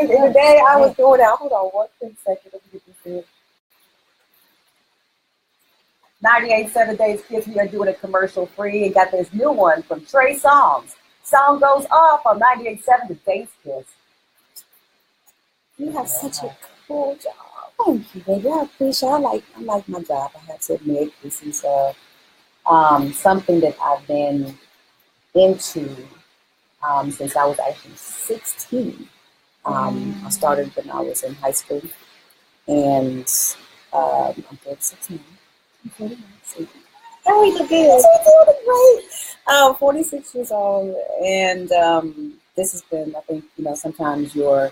the day I was doing that, hold on 1 second. Let me get this in. 98 7 Days Kids, we are doing a commercial free and got this new one from Trey Songz. Song goes off on 98.7 Today's Kids. You have such a cool job. Thank you, baby. I appreciate it. I like my job. I have to admit, this is something that I've been into since I was actually 16. I started when I was in high school, and I'm 36 now. I'm 49. Oh, you look good. Great. 46 years old, and this has been, I think, sometimes your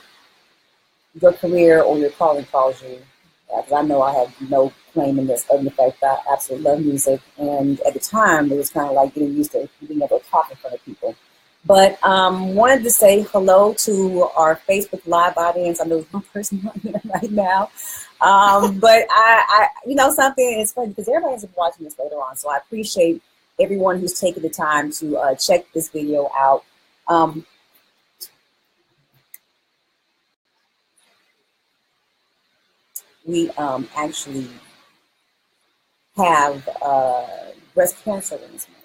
career or your calling calls you. Because I know I have no claim in this, other than the fact that I absolutely love music. And at the time, it was kind of like getting used to being able to talk in front of people. But wanted to say hello to our Facebook Live audience. I know there's one person on here right now. But I something is funny because everybody has been watching this later on. So I appreciate everyone who's taken the time to check this video out. We actually have breast cancer in this month.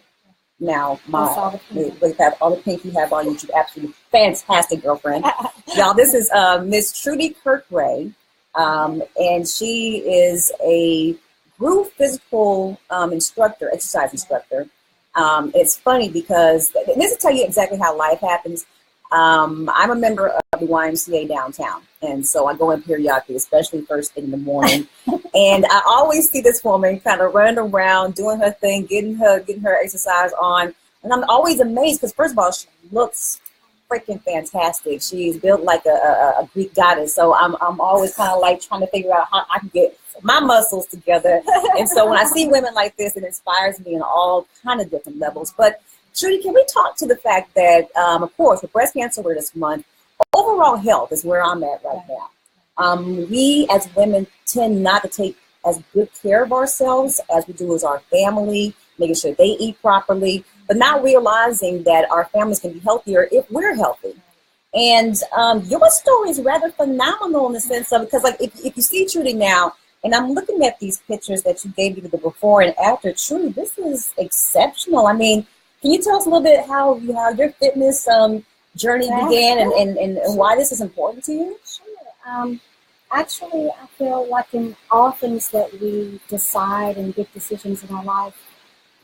Now, we have all the pink you have on YouTube. Absolutely fantastic, girlfriend. Y'all, this is Miss Trudy Kirkray, and she is a group physical instructor, exercise instructor. It's funny because this will tell you exactly how life happens. I'm a member of the YMCA downtown, and so I go in periodically, especially first thing in the morning. And I always see this woman kind of running around, doing her thing, getting her exercise on. And I'm always amazed because, first of all, she looks freaking fantastic. She's built like a Greek goddess. So I'm always kind of like trying to figure out how I can get my muscles together. And so when I see women like this, it inspires me in all kind of different levels. But Trudy, can we talk to the fact that, of course, with Breast Cancer Awareness Month, overall health is where I'm at right now. We as women tend not to take as good care of ourselves as we do as our family, making sure they eat properly, but not realizing that our families can be healthier if we're healthy. And your story is rather phenomenal in the sense of, because like if you see Trudy now, and I'm looking at these pictures that you gave me the before and after, Trudy, this is exceptional. I mean, can you tell us a little bit how your fitness journey began and why this is important to you? Sure. Actually, I feel like in all things that we decide and big decisions in our life,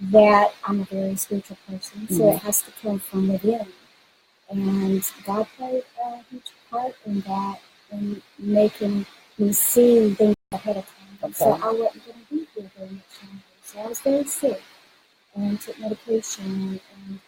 that I'm a very spiritual person, so it has to come from within. And God played a huge part in that, in making me see things ahead of time. Okay. So I wasn't going to be here very much longer. So I was very sick and took medication. And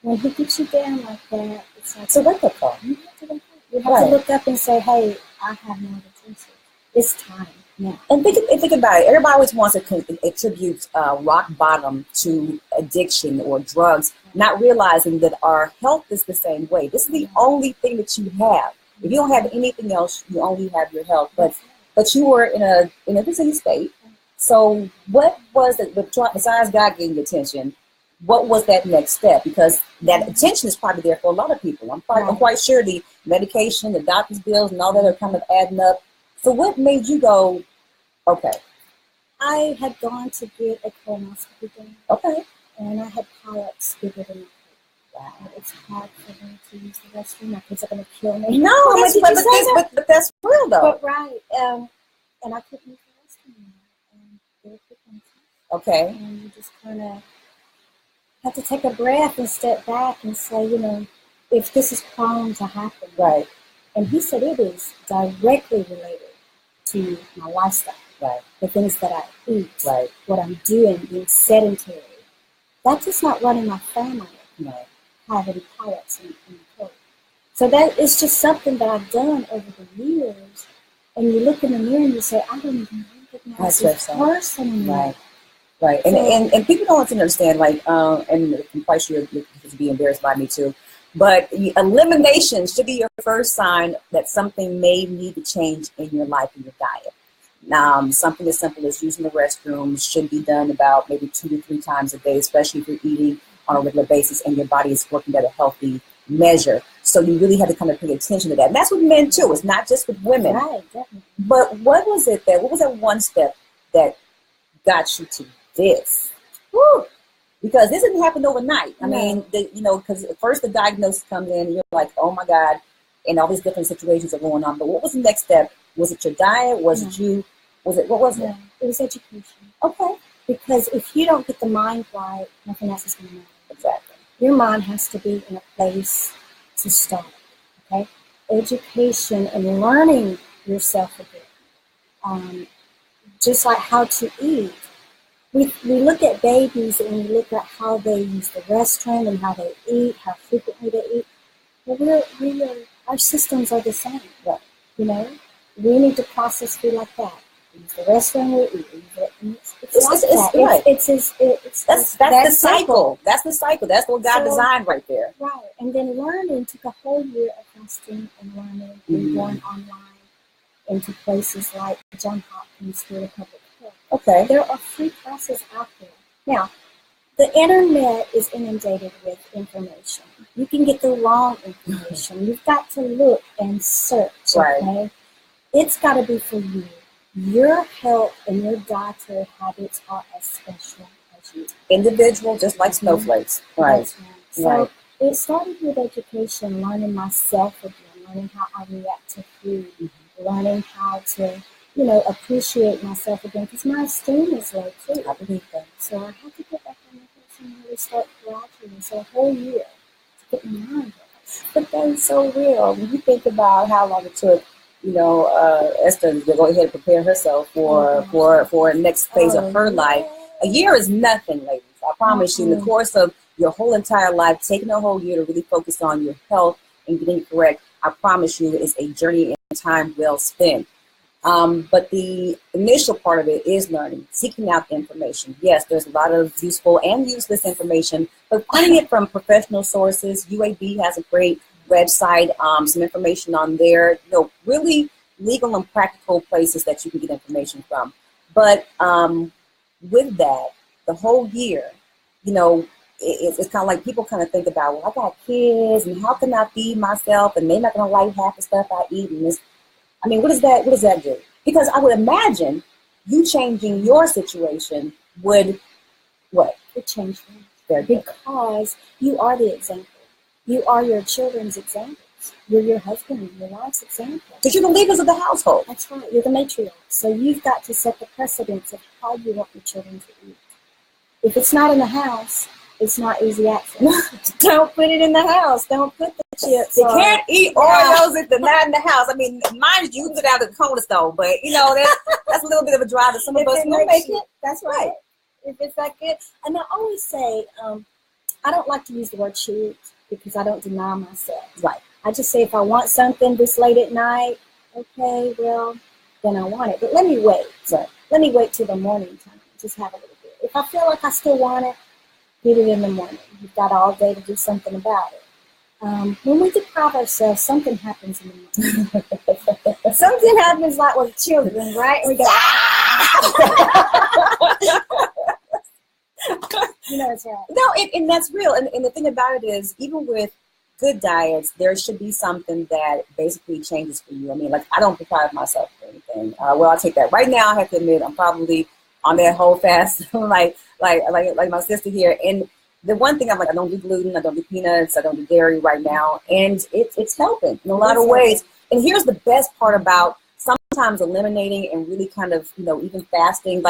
when he gets you down like that, it's like, so wake up call. You have to wake up. You have to look up and say, hey, I have no other choices. It's time now. And think about it. Everybody always wants to attribute rock bottom to addiction or drugs, not realizing that our health is the same way. This is the only thing that you have. If you don't have anything else, you only have your health. But you were in a disease state. So what was it, besides God getting attention, what was that next step? Because that attention is probably there for a lot of people. I'm quite sure the medication, the doctor's bills, and all that are kind of adding up. So what made you go, okay? I had gone to get a colonoscopy done. Okay. And I had polyps bigger than my Wow. It's hard for them to use the restroom. My kids are going to kill me. No, but that's real, though. But right. And I couldn't use the restroom anymore. Okay. And you just kind of have to take a breath and step back and say, if this is prone to happen. Right. And he said it is directly related to my lifestyle. Right. The things that I eat. Right. What I'm doing, being sedentary. That's just not running my family. Right. Having polyps in the throat. So that is just something that I've done over the years. And you look in the mirror and you say, I don't even recognize this person. Right. Right. So, and people don't understand, and I'm quite sure you'll be embarrassed by me too, but elimination should be your first sign that something may need to change in your life and your diet. Something as simple as using the restroom should be done about maybe 2 to 3 times a day, especially if you're eating on a regular basis and your body is working at a healthy measure. So you really have to kind of pay attention to that. And that's with men too. It's not just with women. Right, definitely. But what was that one step that got you to this? Woo! Because this didn't happen overnight. I mean, because first the diagnosis comes in and you're like, oh my God, and all these different situations are going on. But what was the next step? Was it your diet? What was it? It was education. Okay. Because if you don't get the mind right, nothing else is going to matter. Exactly. Your mind has to be in a place to start. Okay? Education and learning yourself again. Just like how to eat. We look at babies and we look at how they use the restroom and how they eat, how frequently they eat. Well, our systems are the same. Right. You know, we need to process food like that. We use the restroom, we eat. That's the cycle. That's the cycle. That's what God designed right there. Right. And then learning took a whole year of fasting and learning and going online into places like Johns Hopkins School of Public Health. Okay. There are free classes out there. Now, the internet is inundated with information. You can get the wrong information. You've got to look and search. Right. Okay? It's got to be for you. Your health and your dietary habits are as special as you. Individual, just like snowflakes. Right. That's right. So it started with education, learning myself again, learning how I react to food, learning how to, appreciate myself again, because my esteem is low too. I believe that. So I had to get back on my horse and really start gradually. So a whole year to get my mind right. But that's so real. When you think about how long it took, Esther to go ahead and prepare herself for a next phase of her life. A year is nothing, ladies. I promise you, in the course of your whole entire life, taking a whole year to really focus on your health and getting correct, I promise you, is a journey in time well spent. But the initial part of it is learning, seeking out the information. Yes, there's a lot of useful and useless information, but finding it from professional sources. UAB has a great website, some information on there, really legal and practical places that you can get information from. But with that, the whole year, it's kind of like people kind of think about, well, I got kids, and how can I feed myself, and they're not going to like half the stuff I eat. And this, what does that do? Because I would imagine you changing your situation would, what? It changed me. Because you are the example. You are your children's examples. You're your husband and your wife's example. Because you're the leaders of the household. That's right. You're the matriarch. So you've got to set the precedence of how you want your children to eat. If it's not in the house, it's not easy access. Don't put it in the house. Don't put the chips. You can't eat Oreos if they're not in the house. Mind you, you can go down to the corner store, but that's a little bit of a drive that some of us will make it. That's right. If it's that good. And I always say, I don't like to use the word cheat because I don't deny myself. Right. I just say if I want something this late at night, okay, well, then I want it. But let me wait. Right. Let me wait till the morning time. Just have a little bit. If I feel like I still want it, get it in the morning. You've got all day to do something about it. When we deprive ourselves, something happens in the morning. Something happens like with children, right? And we go, it's right. No, and that's real. And the thing about it is, even with good diets, there should be something that basically changes for you. I don't deprive myself of anything. I'll take that. Right now, I have to admit, I'm probably on that whole fast, like my sister here. And the one thing I don't do gluten, I don't do peanuts, I don't do dairy right now, and it's helping in a lot of ways. And here's the best part about sometimes eliminating and really kind of even fasting.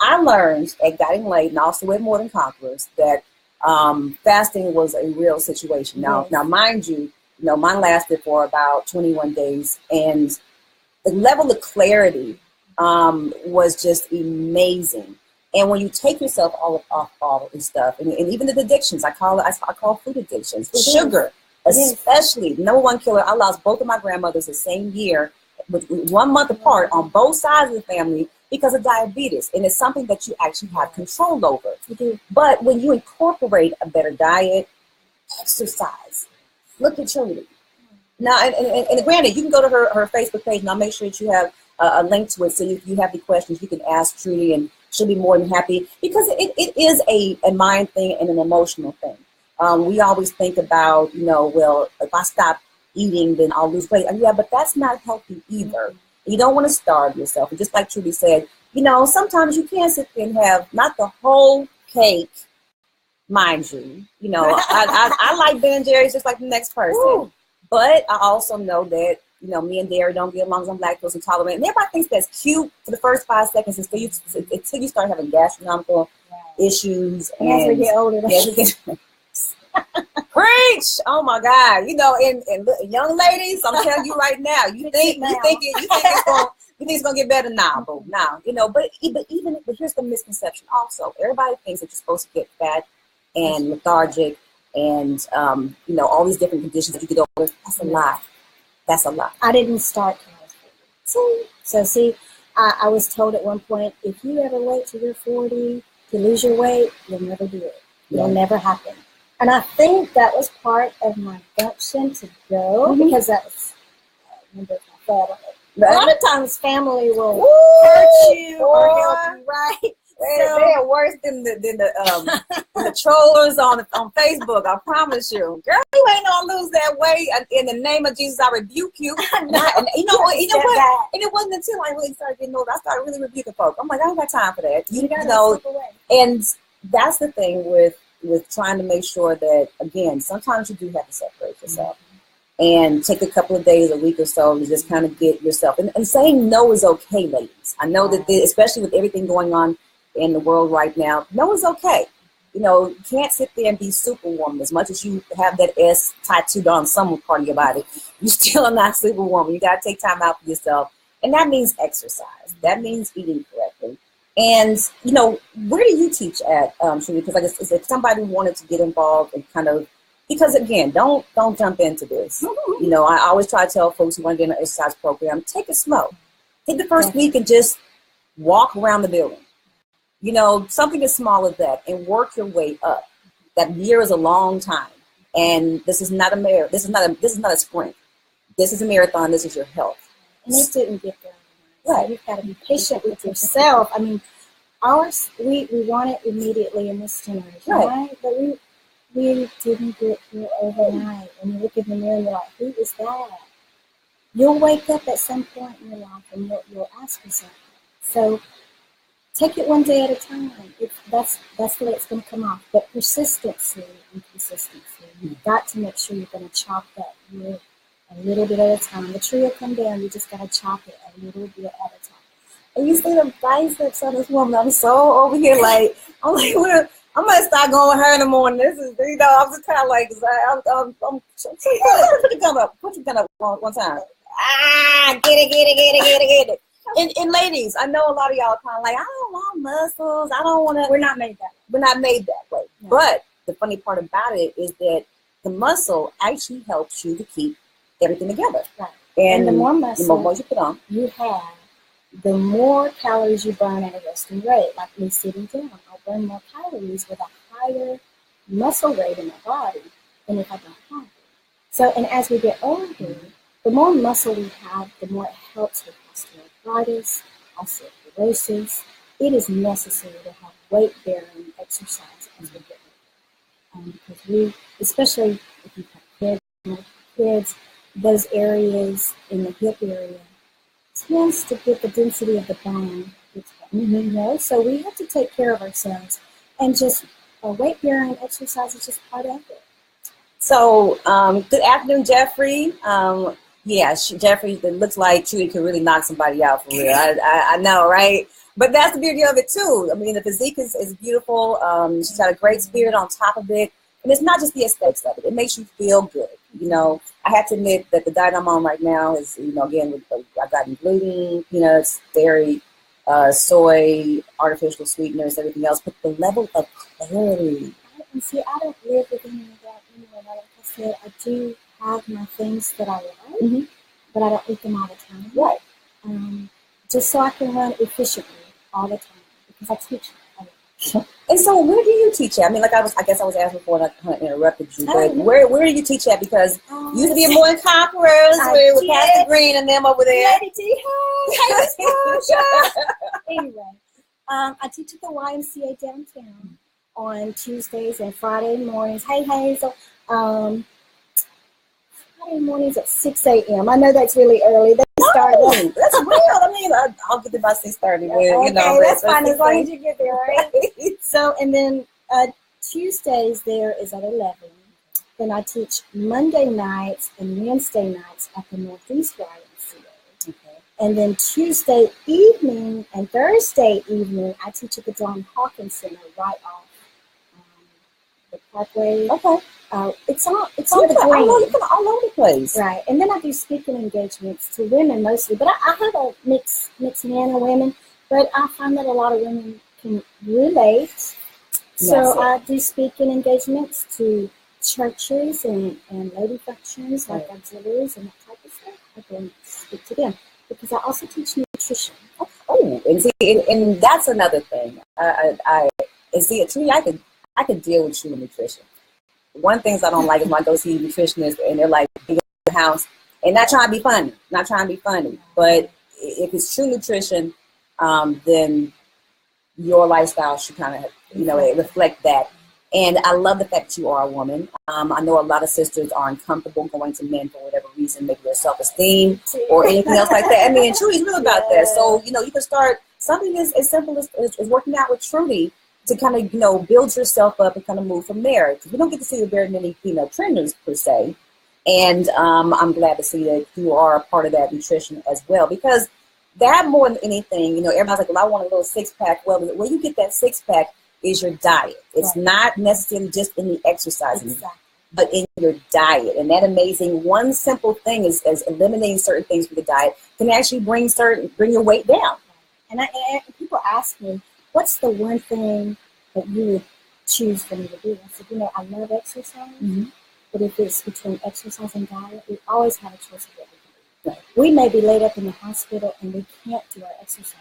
I learned at Guiding Light and also at More Than Conquerors that fasting was a real situation. Now, mind you, mine lasted for about 21 days, and the level of clarity was just amazing. And when you take yourself off all of this stuff, and even the addictions, I call food addictions, sugar, especially, number one killer. I lost both of my grandmothers the same year, with 1 month apart on both sides of the family because of diabetes. And it's something that you actually have control over. But when you incorporate a better diet, exercise, look at Trudy. Now, and granted, you can go to her Facebook page, and I'll make sure that you have a link to it. So if you have any questions, you can ask Trudy, and she'll be more than happy, because it is a mind thing and an emotional thing. We always think about, well, if I stop eating, then I'll lose weight. Yeah, but that's not healthy either. You don't want to starve yourself. And just like Trudy said, sometimes you can sit there and have not the whole cake, mind you. I like Ben and Jerry's just like the next person. Ooh. But I also know that, me and dairy don't get along. I'm lactose intolerant. And everybody thinks that's cute for the first 5 seconds until you start having gastronomical issues. And as we get older, preach! Oh my God! And young ladies, I'm telling you right now, you think it's gonna get better now, boo. Now, but here's the misconception. Also, everybody thinks that you're supposed to get fat and lethargic and all these different conditions that you get over. That's a lie. That's a lie. I didn't start till I was 40. So see, I was told at one point, if you ever wait till you're 40 to lose your weight, you'll never do it. It'll never happen. And I think that was part of my gumption to go because that's a lot of times family will hurt you or help you, right? They're worse than the trollers on Facebook. I promise you, girl, you ain't gonna lose that weight. In the name of Jesus, I rebuke you. And you know what? And it wasn't until I really started getting older, I started really rebuking folks. I'm like, I don't got time for that. And that's the thing with trying to make sure that, again, sometimes you do have to separate yourself and take a couple of days, a week or so to just kind of get yourself. And saying no is okay, ladies. I know that, especially with everything going on in the world right now, no is okay. You can't sit there and be superwoman. As much as you have that S tattooed on some part of your body, you still are not superwoman. You got to take time out for yourself. And that means exercise. That means eating correctly. And, where do you teach at, Trudy? Because I guess if somebody wanted to get involved and because again, don't jump into this. I always try to tell folks who want to get an exercise program, take it slow. Take the first week and just walk around the building. Something as small as that, and work your way up. That year is a long time. And this is not a marathon. This is not a sprint. This is a marathon. This is your health. And it didn't get there. Right. You've got to be patient with yourself. I mean, we want it immediately in this generation, right? But we didn't get here overnight. And you look in the mirror and you're like, who is that? You'll wake up at some point in your life and you'll ask yourself that. So take it one day at a time. That's the way it's going to come off. But persistency and consistency. You've got to make sure you're going to chop that wood a little bit at a time. The tree will come down. You just got to chop it a little bit at a time. And you see the biceps on this woman. I'm so over here like, I'm going to start going with her in the morning. This is, I'm just kind of like, put your gun up. Put your gun up one time. Get it. And ladies, I know a lot of y'all are kind of like, I don't want muscles. I don't want to. We're not made that way. No. But the funny part about it is that the muscle actually helps you to keep everything together. Right. And the more muscle you put on, you have, the more calories you burn at a resting rate. Like me sitting down, I'll burn more calories with a higher muscle rate in my body than if I don't have it. So, and as we get older, the more muscle we have, the more it helps with osteoarthritis, osteoporosis. It is necessary to have weight-bearing exercise as we get older. Because especially if you have kids, those areas in the hip area tends to get the density of the bone. So we have to take care of ourselves, and just weight-bearing exercise is just part of it. So, good afternoon, Jeffrey. Jeffrey, it looks like Trudy could really knock somebody out for real. I know, right? But that's the beauty of it, too. I mean, the physique is beautiful. She's got a great spirit on top of it. And it's not just the aesthetics of it. It makes you feel good. I have to admit that the diet I'm on right now is, again, I've gotten gluten, peanuts, dairy, soy, artificial sweeteners, everything else. But the level of clarity. And see, I don't live with any of that anyway. Like I said, I do have my things that I like, but I don't eat them all the time. Right. Just so I can run efficiently all the time, because I teach. And so, where do you teach at? I mean, I guess I was asking before, and I interrupted you. But where do you teach at? Because you used to be more in Conquerors with Pastor Green and them over there. Lady T, hey, anyway, I teach at the YMCA downtown. on Tuesdays and Friday mornings. Hey, Hazel. Friday mornings at 6 a.m. I know that's really early. They start. That's real. I mean, I'll get there by 6:30. Okay, that's fine as long as you get there, right? So, and then Tuesdays there is at 11. Then I teach Monday nights and Wednesday nights at the Northeast YMCA. Okay. And then Tuesday evening and Thursday evening, I teach at the John Hawkins Center right off the Parkway. Okay. It's on the green. You're all over the place. Right. And then I do speaking engagements to women mostly. But I have a mixed men and women. But I find that a lot of women can relate. So I do speaking engagements to churches and lady functions like auxiliaries and that type of stuff. I can speak to them because I also teach nutrition. Oh, and see, and that's another thing. Trudy, I could deal with true nutrition. One thing I don't like is when I go see nutritionists and they're like in the house and not trying to be funny. But if it's true nutrition, then your lifestyle should kind of, reflect that. And I love the fact that you are a woman. I know a lot of sisters are uncomfortable going to men for whatever reason, maybe their self-esteem or anything else like that. I mean, Trudy's real about that. So, you can start something as simple as working out with Trudy to kind of, build yourself up and kind of move from there. Because we don't get to see very many female trainers per se. And I'm glad to see that you are a part of that nutrition as well. Because that more than anything, everybody's like, well, I want a little six-pack. Well, where you get that six-pack is your diet. It's not necessarily just in the exercising, but in your diet. And that amazing one simple thing is eliminating certain things from the diet can actually bring your weight down. And people ask me, what's the one thing that you would choose for me to do? I said, I love exercise, but if it's between exercise and diet, we always have a choice of what we can do. Right. We may be laid up in the hospital and we can't do our exercise,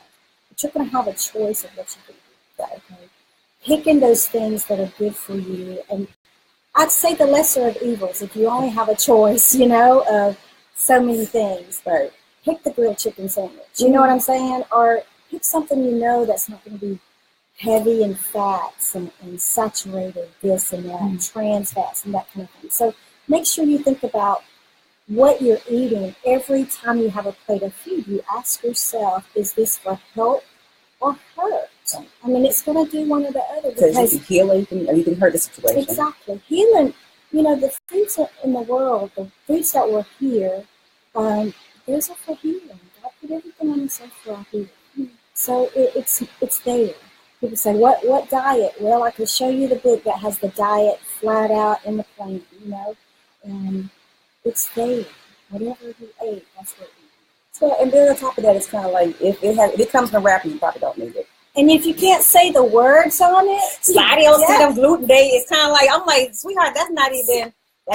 but you're going to have a choice of what you can do. Right. Okay? Picking those things that are good for you. And I'd say the lesser of evils, if you only have a choice, of so many things. But pick the grilled chicken sandwich. You know what I'm saying? Or pick something that's not going to be heavy in fats and saturated this and that, trans fats and that kind of thing. So make sure you think about what you're eating every time you have a plate of food. You ask yourself, is this for health or hurt? I mean, it's going to do one or the other. Because you can heal it or you can hurt the situation. Exactly. Healing, the foods in the world, the foods that were here, those are for healing. God put everything on this earth for our healing. So it's there. People say, what diet? Well, I can show you the book that has the diet flat out in the plan, and it's there. Whatever you ate, that's what you eat. So, and then on top of that, it's kind of like, if it comes in a wrapper, you probably don't need it. And if you can't say the words on it, somebody else see them gluten day. It's kind of like, I'm like, sweetheart, that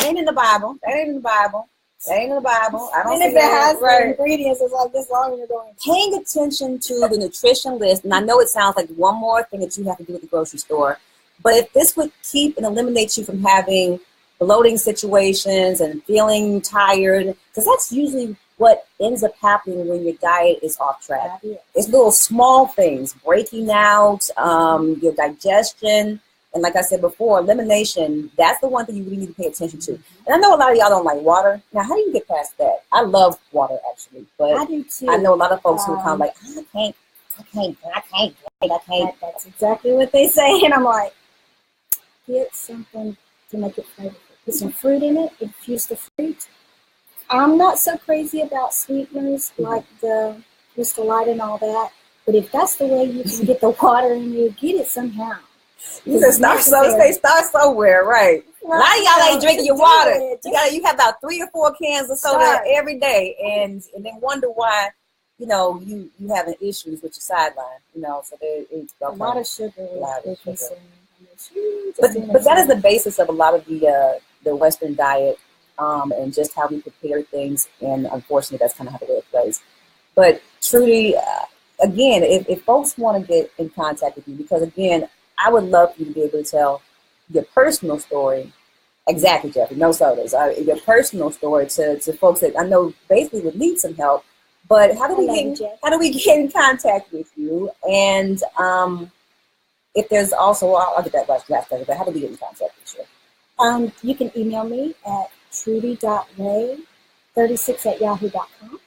ain't in the Bible. That ain't in the Bible. I don't and if it has the ingredients, it's like this long, you're going. Paying attention to the nutrition list, and I know it sounds like one more thing that you have to do at the grocery store, but if this would keep and eliminate you from having bloating situations and feeling tired, because that's usually what ends up happening when your diet is off track. It's little small things, breaking out, your digestion. And like I said before, elimination, that's the one thing you really need to pay attention to. And I know a lot of y'all don't like water. Now, how do you get past that? I love water, actually. But I do too. I know a lot of folks who are kind of like, I can't. That's exactly what they say. And I'm like, get something to make it flavorful. Put some fruit in it, infuse the fruit. I'm not so crazy about sweeteners like the Mr. Light and all that. But if that's the way you can get the water in you, get it somehow. You just start somewhere, right? A lot of y'all ain't drinking your water. You have about 3 or 4 cans of soda every day, and then wonder why, you having issues with your sideline. So it's a lot of sugar. But that is the basis of a lot of the Western diet, and just how we prepare things. And unfortunately, that's kind of how the way it plays. But Trudy, again, if folks want to get in contact with you, because again, I would love for you to be able to tell your personal story. Exactly, Jeffrey. No sodas. Your personal story to folks that I know basically would need some help. But how do we get in contact with you? And if there's also, I'll get that last second, but how do we get in contact with you? You can email me at trudy.ray36@yahoo.com.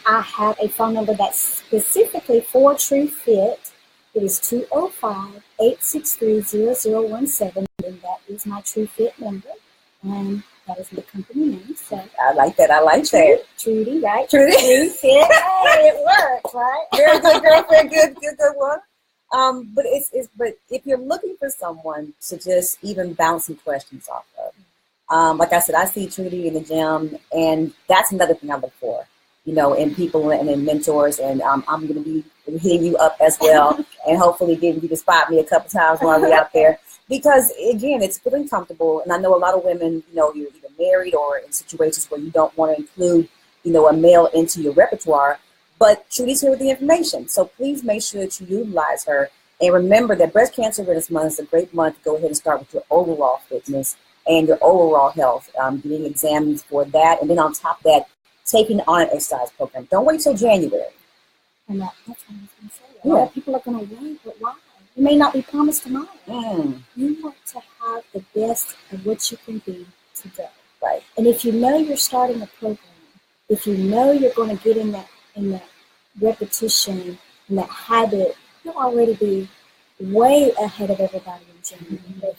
I have a phone number that's specifically for Tru-Fit. It is 205-863-0017, and that is my Tru-Fit number. And that is my company name. So I like that. Trudy, right? Trudy. Tru-Fit. Hey, it works, right? Very good, girlfriend. Good one. But but if you're looking for someone to just even bounce some questions off of, like I said, I see Trudy in the gym, and that's another thing I look for, in people and in mentors. And I'm going to be hitting you up as well, and hopefully getting you to spot me a couple times while we're out there. Because again, it's feeling comfortable, and I know a lot of women, you're either married or in situations where you don't want to include, a male into your repertoire. But Trudy's here with the information, so please make sure that you utilize her. And remember that Breast Cancer Awareness Month is a great month to go ahead and start with your overall fitness and your overall health, getting exams for that. And then on top of that, taking on an exercise program. Don't wait till January. And that's what I was going to say. A lot of people are going to wait, but why? You may not be promised tomorrow. You want to have the best of what you can be today. Right. And if you know you're starting a program, if you know you're going to get in that repetition and that habit, you'll already be way ahead of everybody in January.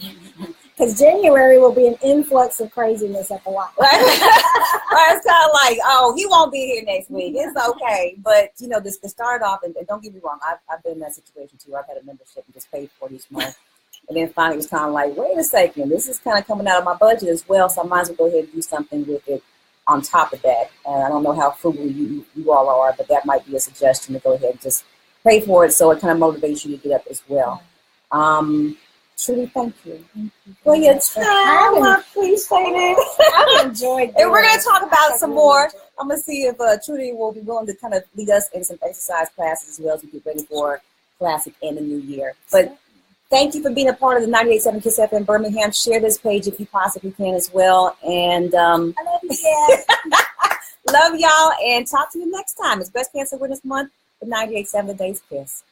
Because January will be an influx of craziness at the lot. Right? It's kind of like, he won't be here next week. It's okay. But, this to start off, and don't get me wrong, I've been in that situation too. I've had a membership and just paid for it each month. And then finally it was kind of like, wait a second, this is kind of coming out of my budget as well, so I might as well go ahead and do something with it on top of that. And I don't know how frugal you all are, but that might be a suggestion to go ahead and just pay for it so it kind of motivates you to get up as well. Trudy, thank you for your time. I appreciate it. I've enjoyed it. And we're going to talk about some more. I'm going to see if Trudy will be willing to kind of lead us in some exercise classes as well as we get ready for Classic in the new year. But thank you for being a part of the 98.7 Kiss FM Birmingham. Share this page if you possibly can as well. And I love you, Dad. love y'all, and talk to you next time. It's Breast Cancer Awareness Month with 98.7 Today's Kiss.